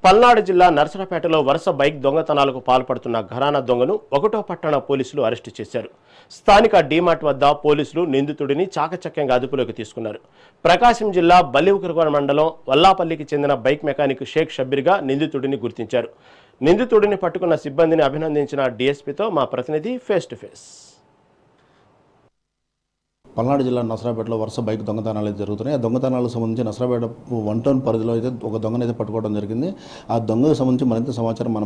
పల్నాడు జిల్లా నర్సరావుపేటలో వరుస బైక్ దొంగతనాలకు పాల్పడుతున్న ఘరానా దొంగను ఒకటో పట్టణ పోలీసులు అరెస్టు చేశారు. స్థానిక డీమార్ట్ వద్ద పోలీసులు నిందితుడిని చాకచక్యంగా అదుపులోకి తీసుకున్నారు. ప్రకాశం జిల్లా బల్లివుకరగూడ మండలం వల్లాపల్లికి చెందిన బైక్ మెకానిక్ షేక్ షబ్బీర్గా నిందితుడిని గుర్తించారు. నిందితుడిని పట్టుకున్న సిబ్బందిని అభినందించిన డీఎస్పీతో మా ప్రతినిధి ఫేస్ టు ఫేస్. పల్నాడు జిల్లా నర్సరావుపేటలో వరుస బైక్ దొంగతనాలు అయితే జరుగుతున్నాయి. ఆ దొంగతనాలకు సంబంధించి నర్సరావుపేట 1 టౌన్ పరిధిలో అయితే ఒక దొంగనైతే పట్టుకోవడం జరిగింది. ఆ దొంగకు సంబంధించి మరింత సమాచారం మన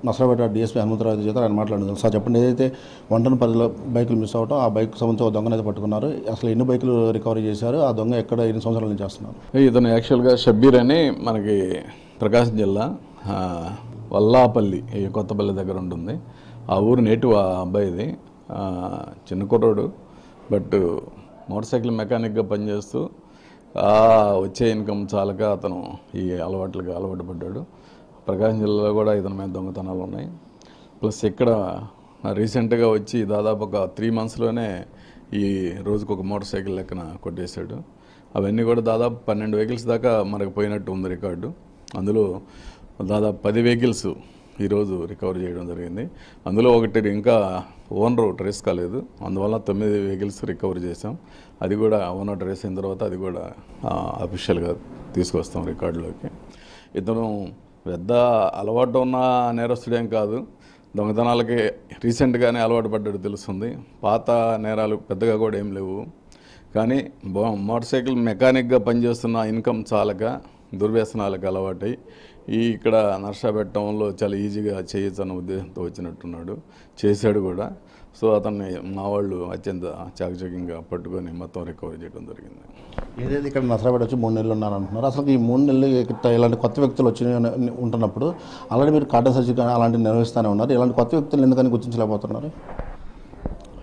నర్సరావుపేట డీఎస్పీ హనుమంతరావు చేత ఆయన మాట్లాడుతున్నారు. సార్ చెప్పండి, ఏదైతే 1 టౌన్ పరిధిలో బైకులు మిస్ అవటం, ఆ బైక్ సంబంధించి ఒక దొంగనైతే పట్టుకున్నారు. అసలు ఎన్ని బైకులు రికవరీ చేశారు, ఆ దొంగ ఎక్కడ ఎన్ని సంవత్సరాల నుంచి చేస్తున్నారు? ఇతను యాక్చువల్గా షబ్బీర్ అని మనకి ప్రకాశం జిల్లా వల్లాపల్లి కొత్తపల్లి దగ్గర ఉంటుంది. ఆ ఊరు నేటివ్ ఆ అబ్బాయిది. చిన్న కుర్రోడు, బట్ మోటార్ సైకిల్ మెకానిక్గా పనిచేస్తూ వచ్చే ఇన్కమ్ చాలక అతను ఈ అలవాట్లకు అలవాటు పడ్డాడు. ప్రకాశం జిల్లాలో కూడా ఇతని మీద దొంగతనాలు ఉన్నాయి. ప్లస్ ఇక్కడ రీసెంట్గా వచ్చి దాదాపు ఒక 3 monthsలోనే ఈ రోజుకు ఒక మోటార్ సైకిల్ లెక్కన కొట్టేశాడు. అవన్నీ కూడా దాదాపు 12 vehicles దాకా మనకు పోయినట్టు ఉంది రికార్డు. అందులో దాదాపు 10 vehicles ఈరోజు రికవర్ చేయడం జరిగింది. అందులో ఒకటి ఇంకా ఓనర్ ట్రేస్ కాలేదు, అందువల్ల 9 vehicles రికవర్ చేసాం. అది కూడా ఓనర్ ట్రేస్ అయిన తర్వాత అది కూడా అఫీషియల్గా తీసుకొస్తాం రికార్డులోకి. ఇతను పెద్ద అలవాటు ఉన్న నేరస్తుడేం కాదు, దొంగతనాలకి రీసెంట్గానే అలవాటు పడ్డాడు తెలుస్తుంది. పాత నేరాలు పెద్దగా కూడా ఏం లేవు. కానీ మోటార్ సైకిల్ మెకానిక్గా పనిచేస్తున్న ఇన్కమ్ చాలక దుర్వ్యసనాలకు అలవాటై ఇక్కడ నర్సరావుపేట టౌన్లో చాలా ఈజీగా చేయొచ్చు అన్న ఉద్దేశంతో వచ్చినట్టున్నాడు. చేశాడు కూడా. సో అతన్ని మా వాళ్ళు అత్యంత చాకచక్యంగా పట్టుకొని మొత్తం రికవరీ చేయడం జరిగింది. ఏదైతే ఇక్కడ నర్సరావుపేట వచ్చి 3 నెలలు ఉన్నారంటున్నారు. అసలు ఈ 3 నెలలు ఇలాంటి కొత్త వ్యక్తులు వచ్చి ఉంటున్నప్పుడు అలాంటి మీరు కార్డన్ సర్చ్ కానీ అలాంటివి నిర్వహిస్తూనే ఉన్నారు. ఇలాంటి కొత్త వ్యక్తులు ఎందుకని గుర్తించలేకపోతున్నారు?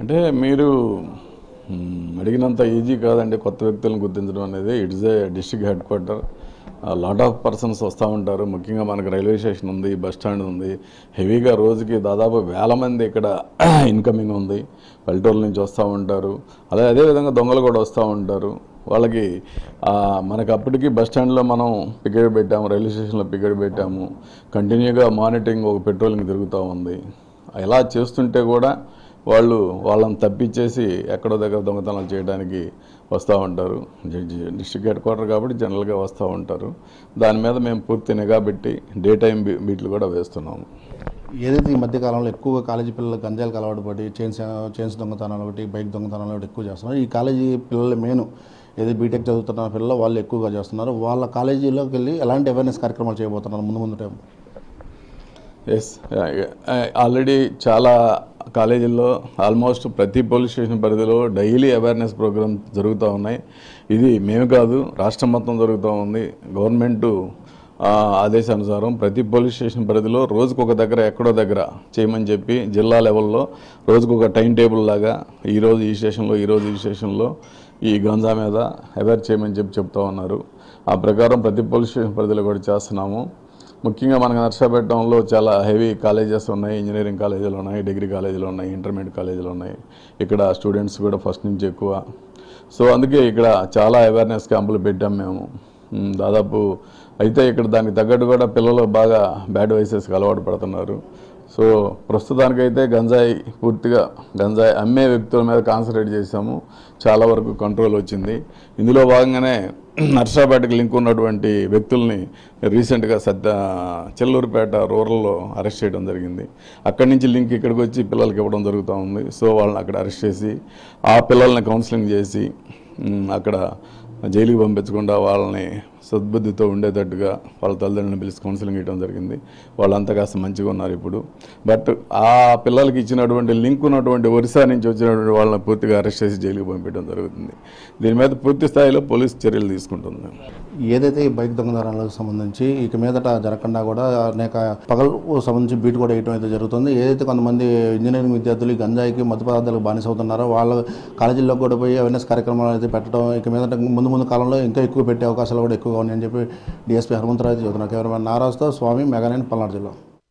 అంటే మీరు అడిగినంత ఈజీ కాదండి కొత్త వ్యక్తులను గుర్తించడం అనేది. It's a district head quarter. Lot of persons వస్తూ ఉంటారు. ముఖ్యంగా మనకు రైల్వే స్టేషన్ ఉంది, బస్ స్టాండ్ ఉంది. హెవీగా రోజుకి దాదాపు 1000 మంది ఇక్కడ ఇన్కమింగ్ ఉంది. పల్లెటూరుల నుంచి వస్తూ ఉంటారు. అదేవిధంగా దొంగలు కూడా వస్తూ ఉంటారు. వాళ్ళకి మనకు అప్పటికి బస్ స్టాండ్లో మనం పికెట్ పెట్టాము, రైల్వే స్టేషన్లో పికెట్ పెట్టాము. కంటిన్యూగా మానిటరింగ్ ఒక పెట్రోలింగ్ తిరుగుతూ ఉంది. ఇలా చేస్తుంటే కూడా వాళ్ళని తప్పించేసి ఎక్కడో దగ్గర దొంగతనాలు చేయడానికి వస్తూ ఉంటారు. డిస్ట్రిక్ట్ హెడ్ క్వార్టర్ కాబట్టి జనరల్గా వస్తూ ఉంటారు. దాని మీద మేము పూర్తి నిఘా పెట్టి డే టైం బీట్లు కూడా వేస్తున్నాము. ఏదైతే ఈ మధ్యకాలంలో ఎక్కువగా కాలేజీ పిల్లలు గంజాయిలకు అలవాటు పడి చైన్స్ దొంగతనాలు ఒకటి, బైక్ దొంగతనాలు ఒకటి ఎక్కువ చేస్తున్నారు. ఈ కాలేజీ పిల్లలు మెయిన్ ఏదో బీటెక్ చదువుతున్న పిల్లలు వాళ్ళు ఎక్కువగా చేస్తున్నారు. వాళ్ళ కాలేజీలోకి వెళ్ళి ఎలాంటి అవేర్నెస్ కార్యక్రమాలు చేయబోతున్నారు ముందు టైం? ఎస్, ఆల్రెడీ చాలా కాలేజీల్లో ఆల్మోస్ట్ ప్రతి పోలీస్ స్టేషన్ పరిధిలో డైలీ అవేర్నెస్ ప్రోగ్రామ్ జరుగుతూ ఉన్నాయి. ఇది మేము కాదు, రాష్ట్రం మొత్తం జరుగుతూ ఉంది. గవర్నమెంటు ఆదేశానుసారం ప్రతి పోలీస్ స్టేషన్ పరిధిలో రోజుకొక దగ్గర ఎక్కడో దగ్గర చేయమని చెప్పి జిల్లా లెవెల్లో రోజుకొక టైం టేబుల్ లాగా ఈరోజు ఈ స్టేషన్లో, ఈరోజు ఈ స్టేషన్లో ఈ గంజా మీద అవేర్ చేయమని చెప్తూ ఉన్నారు. ఆ ప్రకారం ప్రతి పోలీస్ స్టేషన్ పరిధిలో కూడా చేస్తున్నాము. ముఖ్యంగా మనకు నర్సరావుపేట టౌన్లో చాలా హెవీ కాలేజెస్ ఉన్నాయి. ఇంజనీరింగ్ కాలేజీలు ఉన్నాయి, డిగ్రీ కాలేజీలు ఉన్నాయి, ఇంటర్మీడియట్ కాలేజీలు ఉన్నాయి. ఇక్కడ స్టూడెంట్స్ కూడా ఫస్ట్ నుంచి ఎక్కువ. సో అందుకే ఇక్కడ చాలా అవేర్నెస్ క్యాంపులు పెట్టాం మేము దాదాపు. అయితే ఇక్కడ దానికి తగ్గట్టు కూడా పిల్లలు బాగా బ్యాడ్ వైసెస్కి అలవాటు పడుతున్నారు. సో ప్రస్తుతానికైతే పూర్తిగా గంజాయి అమ్మే వ్యక్తుల మీద కాన్సన్ట్రేట్ చేశాము. చాలా వరకు కంట్రోల్ వచ్చింది. ఇందులో భాగంగానే నర్సరావుపేటకి లింక్ ఉన్నటువంటి వ్యక్తుల్ని రీసెంట్గా చెల్లూరుపేట రూరల్లో అరెస్ట్ చేయడం జరిగింది. అక్కడి నుంచి లింక్ ఇక్కడికి వచ్చి పిల్లలకి ఇవ్వడం జరుగుతూ ఉంది. సో వాళ్ళని అక్కడ అరెస్ట్ చేసి ఆ పిల్లల్ని కౌన్సిలింగ్ చేసి అక్కడ జైలుకి పంపించకుండా వాళ్ళని సద్బుద్ధితో ఉండేటట్టుగా వాళ్ళ తల్లిదండ్రులను పిలిచి కౌన్సిలింగ్ ఇవ్వడం జరిగింది. వాళ్ళంతా కాస్త మంచిగా ఉన్నారు ఇప్పుడు. బట్ ఆ పిల్లలకి ఇచ్చినటువంటి లింక్ ఉన్నటువంటి ఒరిస్సా నుంచి వచ్చినటువంటి వాళ్ళని పూర్తిగా అరెస్ట్ చేసి జైలుకి పంపించడం జరుగుతుంది. దీని మీద పూర్తి స్థాయిలో పోలీసు చర్యలు తీసుకుంటుంది. ఏదైతే ఈ బైక్ దొంగతనాలకు సంబంధించి ఇక మీదట జరగకుండా కూడా అనేక పగలు సంబంధించి బీట్ కూడా వేయడం అయితే జరుగుతుంది. ఏదైతే కొంతమంది ఇంజనీరింగ్ విద్యార్థులు గంజాయికి మత్తు పదార్థాలకు బానిస అవుతున్నారో వాళ్ళ కాలేజీల్లో కూడా పోయి అవేర్నెస్ కార్యక్రమాలు అయితే పెట్టడం ఇక మీదట ముందు కాలంలో ఇంకా ఎక్కువ పెట్టే అవకాశాలు కూడా ఎక్కువగా ఉన్నాయని చెప్పి డీఎస్పీ హనుమంతరావు చెబుతున్నారు. కెమెరామెన్ నారాజ్తో స్వామి, మెగానైన్, పల్నాడు జిల్లా.